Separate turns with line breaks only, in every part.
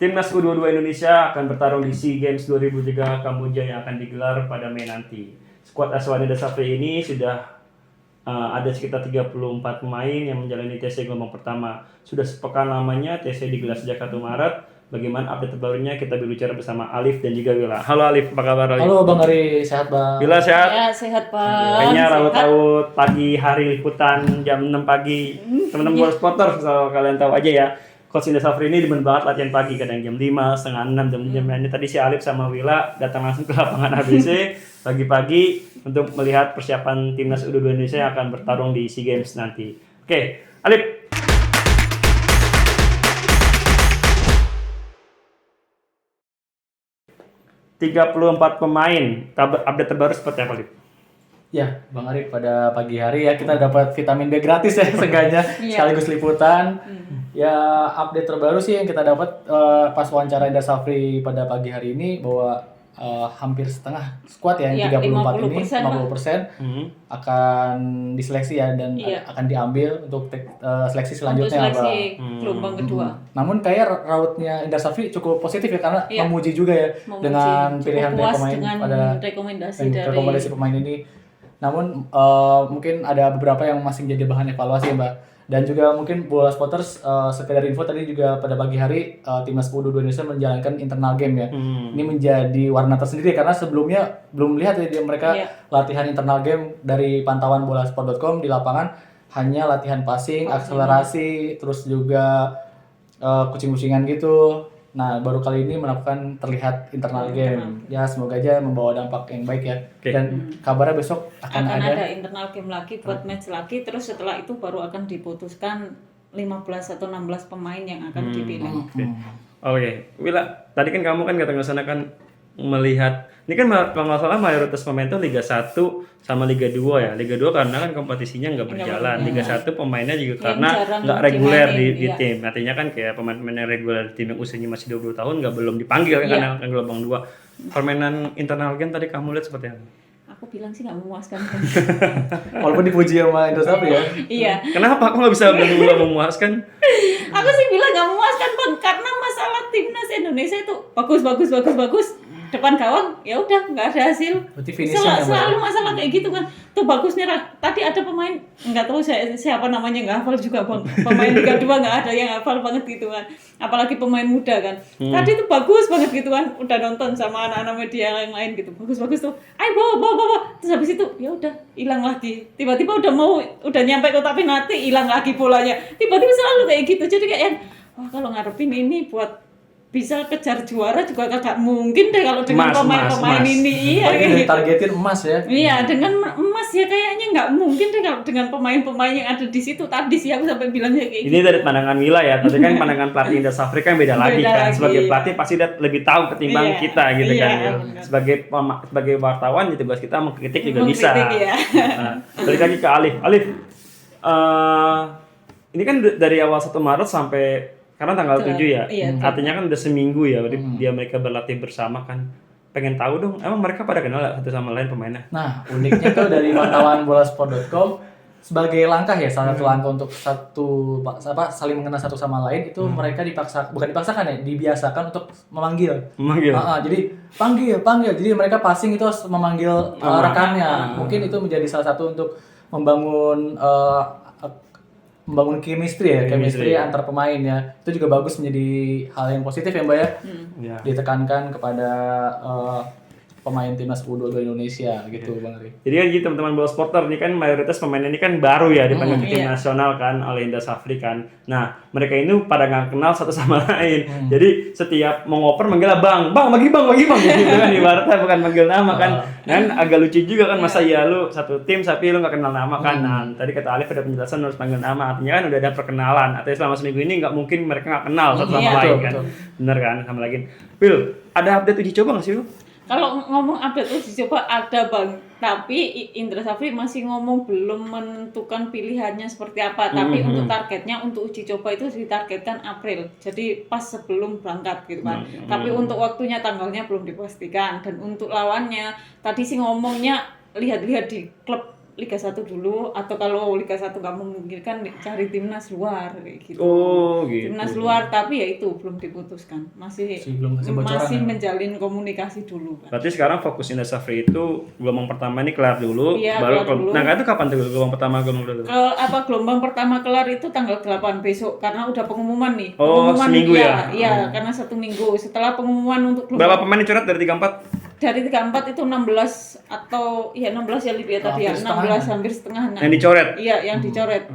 Timnas U22 Indonesia akan bertarung di SEA Games 2003 Kamboja yang akan digelar pada Mei nanti. Skuad Aswani Dasafri ini sudah ada sekitar 34 pemain yang menjalani TC gelombang pertama. Sudah sepekan lamanya TC digelar sejak 1 Maret. Bagaimana update terbarunya kita berbicara bersama Alif dan juga Wila. Halo Alif, apa kabar Alif?
Halo Bang Ari, sehat Bang?
Wila sehat?
Ya, sehat Bang.
Kayaknya raut-raut pagi hari liputan jam 6 pagi. Teman-teman bola supporter, kalau kalian tahu aja ya. Coach Indra Safri ini demen banget latihan pagi, kadang jam 5, setengah 6, jam ini. Tadi si Alif sama Wila datang langsung ke lapangan ABC pagi-pagi untuk melihat persiapan timnas U22 Indonesia yang akan bertarung di SEA Games nanti. Oke, Alif. ...34 pemain, update terbaru seperti apa, Alif?
Ya, Bang Ari, pada pagi hari ya kita dapat vitamin D gratis ya seenggaknya sekaligus liputan. Ya, update terbaru sih yang kita dapat pas wawancara Indra Safri pada pagi hari ini bahwa hampir setengah skuad ya, yang 34 ini 50% akan diseleksi ya dan akan diambil untuk seleksi selanjutnya.
Untuk seleksi gelombang kedua.
Namun kayak rautnya Indra Safri cukup positif ya karena memuji juga ya dengan pilihan dari pemain pada rekomendasi pemain ini. Namun mungkin ada beberapa yang masih menjadi bahan evaluasi ya Mbak. Dan juga mungkin bola supporters sekedar info tadi juga pada pagi hari timnas U22 Indonesia menjalankan internal game ya. Ini menjadi warna tersendiri karena sebelumnya belum lihat ya mereka latihan internal game dari pantauan bolasport.com di lapangan hanya latihan passing, akselerasi, terus juga kucing-kucingan gitu. Nah, baru kali ini melakukan terlihat internal game. Ya, semoga aja membawa dampak yang baik ya. Dan kabarnya besok akan
ada internal game lagi buat match lagi. Terus setelah itu baru akan diputuskan 15 atau 16 pemain yang akan dipilih.
Oke. Wila, tadi kan kamu kan datang ke sana kan melihat, ini kan kalau nggak salah mayoritas pemain itu Liga 1 sama Liga 2 ya. Liga 2 karena kan kompetisinya nggak berjalan. Liga 1 pemainnya juga karena nggak reguler di tim. Artinya kan kayak pemain-pemain yang reguler di tim yang usianya masih 20 tahun belum dipanggil kan karena kan gelombang 2. Permainan internal game tadi kamu lihat seperti apa?
Aku bilang sih nggak memuaskan.
Walaupun dipuji sama Indra Safri ya.
Iya.
Kenapa aku nggak bisa bilang memuaskan?
Aku sih bilang nggak memuaskan Bang, karena masalah timnas Indonesia itu bagus. Depan gawang ya udah nggak ada hasil. Selalu masalah kayak gitu kan. Tuh bagusnya tadi ada pemain nggak tahu siapa namanya, nggak hafal juga Bang. Pemain Liga 2 nggak ada yang hafal banget gitu kan. Apalagi pemain muda kan. Tadi tuh bagus banget gitu kan. Udah nonton sama anak-anak media yang lain gitu. Bagus tuh. Ayo bawa. Terus habis itu ya udah hilang lagi. Tiba-tiba udah nyampe kotak penalti hilang lagi bolanya. Tiba-tiba selalu kayak gitu. Jadi kayak wah kalau ngarepin ini buat bisa kejar juara juga kagak mungkin deh kalau dengan pemain-pemain ini.
Iya, ditargetin emas ya.
Iya, dengan emas ya kayaknya nggak mungkin deh kalau dengan pemain-pemain yang ada di situ. Tadi sih aku sampai bilangnya kayak
ini dari pandangan Wila ya, tapi kan pandangan pelatih Indra Safri kan beda lagi kan. Sebagai pelatih pasti dia lebih tahu ketimbang kita gitu kan. Sebagai wartawan tugas kita mengkritik juga bisa. Balik lagi ke Alif. Ini kan dari awal 1 Maret sampai karena tanggal 7 ya, artinya kan udah seminggu ya, mereka berlatih bersama kan. Pengen tahu dong, emang mereka pada kenal satu sama lain pemainnya?
Nah, uniknya tuh dari pantauan bolasport.com sebagai langkah ya, salah satu langkah untuk saling mengenal satu sama lain itu mereka dibiasakan untuk memanggil. Jadi panggil. Jadi mereka passing itu harus memanggil rekannya. Mungkin itu menjadi salah satu untuk membangun chemistry antar pemain ya. Itu juga bagus menjadi hal yang positif ya Mbak ya. Ditekankan kepada pemain timnas U22 Indonesia gitu Bang Ari.
Jadi kan gitu teman-teman bola supporter, ini kan mayoritas pemain ini kan baru ya dipanggil ke tim nasional kan oleh Indra Safri kan. Nah, mereka ini pada nggak kenal satu sama lain. Jadi setiap mau ngoper manggilnya bang bagi gitu kan, ibaratnya bukan manggil nama kan. Dan agak lucu juga kan, masa ya lu satu tim tapi lu nggak kenal nama kan. Nah, tadi kata Alif ada penjelasan harus panggil nama, artinya kan udah ada perkenalan. Artinya selama seminggu ini nggak mungkin mereka nggak kenal satu sama lain kan. Bener kan, sama lagi. Will, ada update uji coba nggak sih lu?
Kalau ngomong update uji coba ada Bang, tapi Indra Safri masih ngomong belum menentukan pilihannya seperti apa. Tapi untuk targetnya untuk uji coba itu ditargetkan April, jadi pas sebelum berangkat gitu kan. Tapi untuk waktunya tanggalnya belum dipastikan. Dan untuk lawannya tadi sih ngomongnya lihat-lihat di klub Liga 1 dulu, atau kalau Liga 1 nggak memungkinkan cari timnas luar kayak gitu.
Oh, gitu.
Timnas luar, tapi ya itu belum diputuskan. Masih menjalin komunikasi dulu kan.
Berarti sekarang fokus Indra Safri itu gelombang pertama ini kelar dulu,
Iya,
baru
kelar dulu.
Nah, itu kapan tuh gelombang pertama dulu?
Gelombang pertama kelar itu tanggal 8 besok karena udah pengumuman nih.
Oh,
Pengumuman,
seminggu ya?
Iya, karena 1 minggu. Setelah pengumuman untuk
Berapa pemain dicoret dari 34?
dari 34 itu 16 atau ya 16 ya Libya tadi ya, 16 hampir setengah.
Yang dicoret?
Iya, yang dicoret.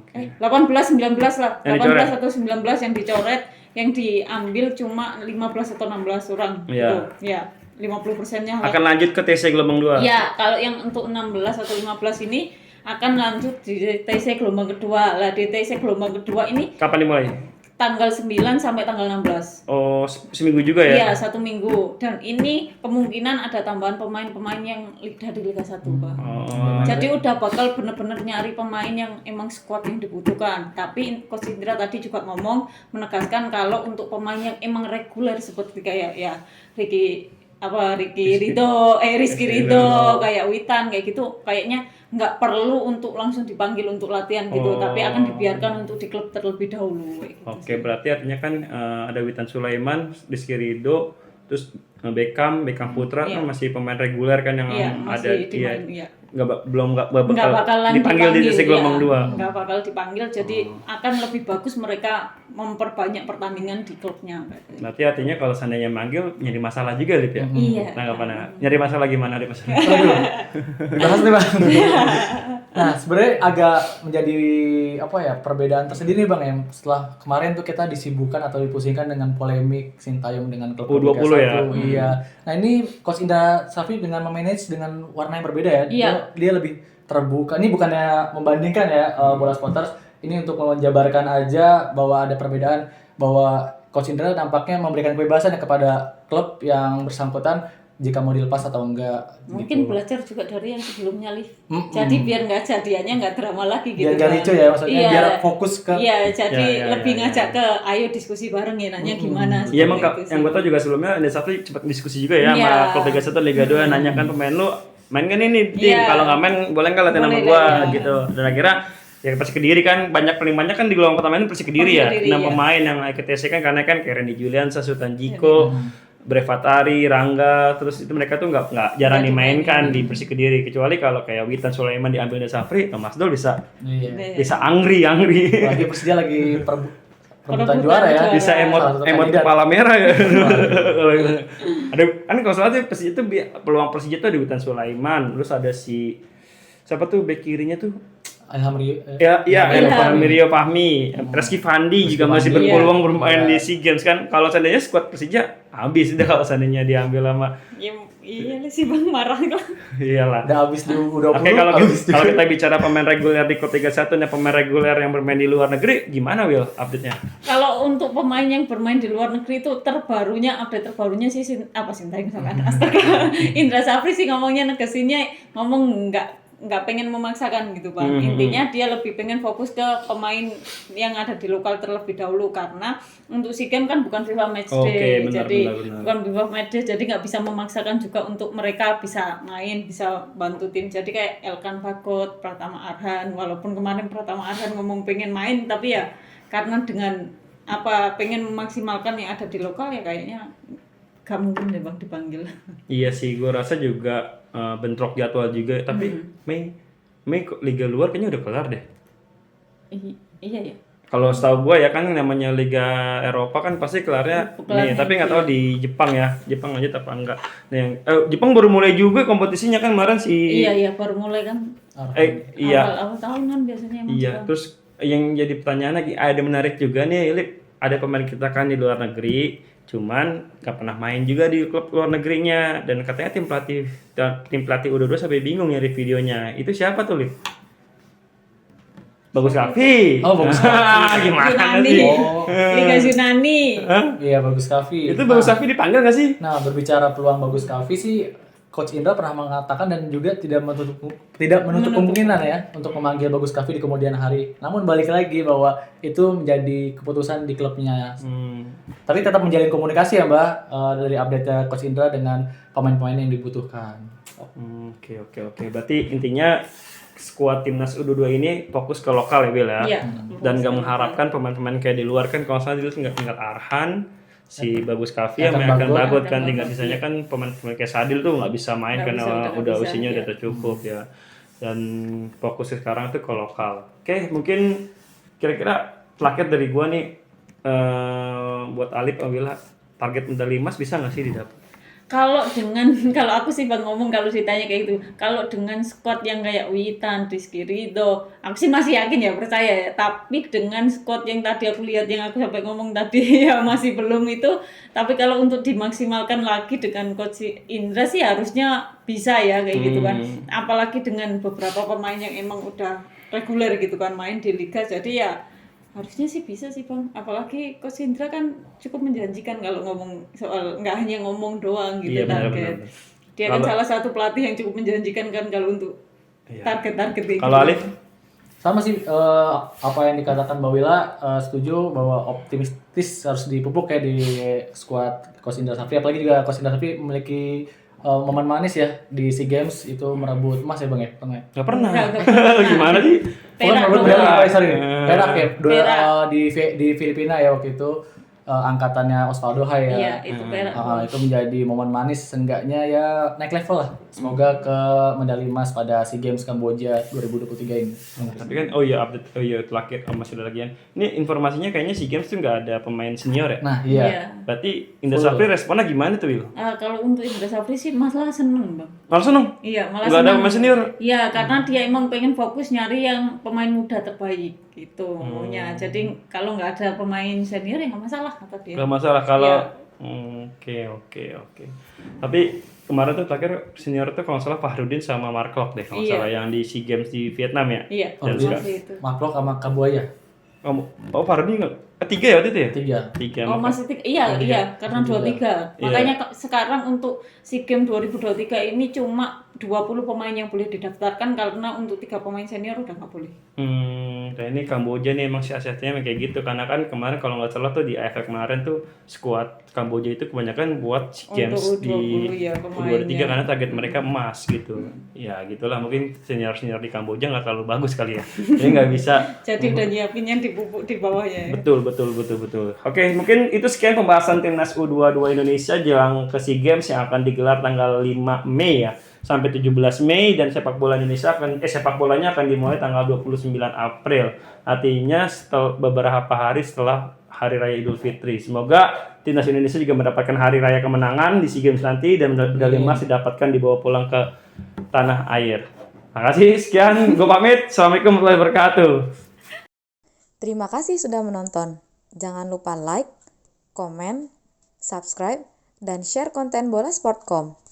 Okay.
18 19 lah.
Yang
18
dicoret.
atau 19 yang dicoret, yang diambil cuma 15 atau 16 orang
Iya.
gitu. Ya, 50%-nya lah.
Akan lanjut ke TC gelombang 2.
Ya, kalau yang untuk 16 atau 15 ini akan lanjut di TC gelombang kedua. Lah di TC gelombang kedua ini
Kapan dimulai?
tanggal 9 sampai tanggal 16.
Oh, seminggu juga ya?
Iya, 1 minggu. Dan ini kemungkinan ada tambahan pemain-pemain yang dari Liga 1, Pak.
Oh.
Jadi udah bakal bener-bener nyari pemain yang emang squad yang dibutuhkan. Tapi Coach Indra tadi juga ngomong, menegaskan kalau untuk pemain yang emang reguler seperti kayak ya Rizky Ridho, kayak Witan kayak gitu, kayaknya nggak perlu untuk langsung dipanggil untuk latihan gitu, tapi akan dibiarkan untuk di klub terlebih dahulu. Gitu.
Oke, berarti artinya kan ada Witan Sulaiman, Rizky Ridho, terus Beckham Putra kan masih pemain reguler kan yang ada dia. Belum bakalan dipanggil di TC gelombang 2.
Nggak bakal dipanggil, jadi akan lebih bagus mereka memperbanyak pertandingan di klubnya.
Berarti artinya kalau seandainya manggil nyari masalah juga Lip ya?
Iya.
Nyari masalah gimana? Nyari masalah.
Dibahas nih Bang. Nah, sebenarnya agak menjadi perbedaan tersendiri Bang ya. Setelah kemarin tuh kita disibukkan atau dipusingkan dengan polemik Sintayong dengan klub
U20 ya.
Iya. Nah, ini Coach Indra Safri dengan memanage dengan warna yang berbeda ya.
Iya.
Dia lebih terbuka. Ini bukannya membandingkan ya bola spotters. Ini untuk menjabarkan aja bahwa ada perbedaan, bahwa Coach Indra nampaknya memberikan kebebasan kepada klub yang bersangkutan jika mau dilepas atau enggak.
Mungkin
gitu.
belajar juga dari yang sebelumnya Liv. Jadi biar nggak jadiannya nggak drama lagi gitu.
Biar ricu ya maksudnya, biar fokus ke.
Iya, jadi lebih ngajak ke ayo diskusi bareng enaknya gimana.
Iya emang yang gue tau juga sebelumnya Indra Safri cepat diskusi juga ya sama klub Liga 1 Liga 2, nanyakan pemain lu main kan ini tim, kalau nggak main boleh nggak latihan sama gua gitu. Dan akhirnya ya Persik Kediri kan paling banyak kan di gelombang pertama ini Persik Kediri ya. 6 pemain yang ikut TC kan karena kan kayak Randy Juliansa, Sultan Jiko, Brevatari, Rangga, terus itu mereka tuh nggak jarang dimainkan di Persik Kediri, kecuali kalau kayak Witan Sulaiman diambil Indra Safri, Mas Dol bisa angri.
Lagi Persija lagi perebutan juara ya.
Bisa emot kepala merah ya. Ada kan kalau salah tuh Persija itu peluang Persija tuh ada Witan Sulaiman, terus ada siapa tuh bek kirinya tuh? Ilham Rio Fahmi, Reski Fandi juga masih berpeluang bermain di SEA Games kan. Kalau seandainya skuad Persija habis deh kalau seandainya diambil sama.
Iya sih Bang, marah kan.
Udah
Iyalah.
habis dulu udah.
Oke, kalau kita bicara pemain reguler di klub Liga 1 dan pemain reguler yang bermain di luar negeri, gimana Will update-nya?
Kalau untuk pemain yang bermain di luar negeri itu update terbarunya sih Sintayong sama astaga. Indra Safri sih ngomongnya ngomong nggak pengen memaksakan gitu Bang. Intinya dia lebih pengen fokus ke pemain yang ada di lokal terlebih dahulu, karena untuk SEA Games kan bukan FIFA Matchday, bukan FIFA Matchday, jadi nggak bisa memaksakan juga untuk mereka bisa main, bisa bantu tim. Jadi kayak Elkan Bagot, Pratama Arhan, walaupun kemarin Pratama Arhan ngomong pengen main, tapi ya karena dengan pengen memaksimalkan yang ada di lokal ya kayaknya gak mungkin deh Bang dipanggil. Iya
sih, gue rasa juga bentrok jadwal juga, tapi Mei Liga luar kayaknya udah kelar deh.
Iya ya.
Kalau setahu gue ya kan namanya Liga Eropa kan pasti kelarnya nih, tapi nggak tahu di Jepang ya, Jepang aja apa enggak. Nah, Jepang baru mulai juga kompetisinya kan kemarin
Iya baru mulai kan. Awal tahun kan biasanya emang.
Iya, terus yang jadi pertanyaan lagi ada menarik juga nih, Lip, ada pemain kita kan di luar negeri, cuman gak pernah main juga di klub luar negerinya, dan katanya tim pelatih U22 sampai bingung nyari videonya. Itu siapa tuh, Lip? Bagus Kavi.
Bagus Kavi.
Gimana sih?
Liga Yunani.
Iya, Bagus Kavi.
Itu Bagus Kavi dipanggil gak sih?
Nah, berbicara peluang Bagus Kavi sih, Coach Indra pernah mengatakan dan juga tidak menutup kemungkinan ya untuk memanggil Bagus Kavi di kemudian hari. Namun balik lagi bahwa itu menjadi keputusan di klubnya. Tapi tetap menjalin komunikasi ya Mbak, dari update Coach Indra dengan pemain-pemain yang dibutuhkan.
Oke. Berarti intinya skuad timnas U22 ini fokus ke lokal ya Bil ya.
Iya,
Dan gak mengharapkan pemain-pemain kayak di luar kan kalau salah dulu tinggal Arhan, si Bagus Kavi yang akan bagot kan, tinggal sisanya kan pemain-pemain kayak Sadil tuh nggak bisa main karena udah usianya udah tercukup ya. Dan fokus sekarang tuh ke lokal. Oke, mungkin kira-kira terakhir dari gua nih buat Alif Awila, target medali emas bisa nggak sih didapat?
Kalau aku sih Bang ngomong, kalau ditanya kayak gitu, kalau dengan squad yang kayak Witan, Rizky Ridho, aku sih masih yakin ya, percaya ya. Tapi dengan squad yang tadi aku lihat, yang aku sampai ngomong tadi ya masih belum itu. Tapi kalau untuk dimaksimalkan lagi dengan Coach Indra sih harusnya bisa ya kayak gitu kan. Apalagi dengan beberapa pemain yang emang udah reguler gitu kan main di liga, jadi ya harusnya sih bisa sih Bang, apalagi Coach Indra kan cukup menjanjikan kalau ngomong soal, nggak hanya ngomong doang gitu.
Iya,
target. Dia kan salah satu pelatih yang cukup menjanjikan kan kalau untuk target-target gitu.
Kalau Alif?
Sama sih apa yang dikatakan Mbak Wila, setuju bahwa optimistis harus dipupuk kayak di skuad Coach Indra Safri, apalagi juga Coach Indra Safri memiliki momen manis ya di SEA Games itu merebut emas ya Bang ya?
Gak pernah. Gimana sih?
Merebut perak ya. Di Filipina ya waktu itu, angkatannya Osvaldo Hai ya.
Iya, itu perak.
Itu menjadi momen manis, seenggaknya ya naik level lah. Semoga ke medali emas pada SEA Games Kamboja 2023 ini.
Tapi kan update terakhir masih ada lagi ya. Ini informasinya kayaknya SEA Games tuh nggak ada pemain senior ya.
Nah, iya.
Berarti Indra Safri responnya gimana tuh, Wil?
Kalau untuk Indra Safri sih malah seneng Bang.
Malah seneng?
Iya, malah
nggak ada
seneng.
pemain senior?
Iya, karena dia emang pengen fokus nyari yang pemain muda terbaik gitu maunya. Jadi kalau nggak ada pemain senior ya nggak masalah kata dia.
Nggak masalah kalau Oke. Tapi kemarin tuh terakhir senior tuh kalau nggak salah Fahrudin sama Mark Klok deh kalau nggak salah yang di SEA Games di Vietnam ya.
Iya.
Dan
Itu.
Maklok sama Kamboja.
Fahrudin nggak? Tiga ya waktu itu ya? Tiga.
Oh masih tiga, iya karena 23. Makanya sekarang untuk SEA Games 2023 ini cuma 20 pemain yang boleh didaftarkan karena untuk 3 pemain senior udah nggak boleh.
Nah ini Kamboja nih emang si asetnya kayak gitu karena kan kemarin kalau nggak salah tuh di AFF kemarin tuh skuad Kamboja itu kebanyakan buat SEA Games di U23 karena target mereka emas gitu. Ya gitulah, mungkin senior di Kamboja nggak terlalu bagus kali ya. Jadi nggak bisa.
Jadi udah nyiapinnya di pupuk di bawahnya. Ya?
Betul. Oke, mungkin itu sekian pembahasan timnas U22 Indonesia jelang ke SEA Games yang akan digelar tanggal 5 Mei ya sampai 17 Mei, dan sepak bolanya akan dimulai tanggal 29 April. Artinya beberapa hari setelah Hari Raya Idul Fitri. Semoga timnas Indonesia juga mendapatkan hari raya kemenangan di SEA Games nanti dan medali emas didapatkan dibawa pulang ke tanah air. Terima kasih, sekian, gue pamit. Assalamualaikum warahmatullahi wabarakatuh.
Terima kasih sudah menonton. Jangan lupa like, komen, subscribe, dan share konten Bola Sport.com.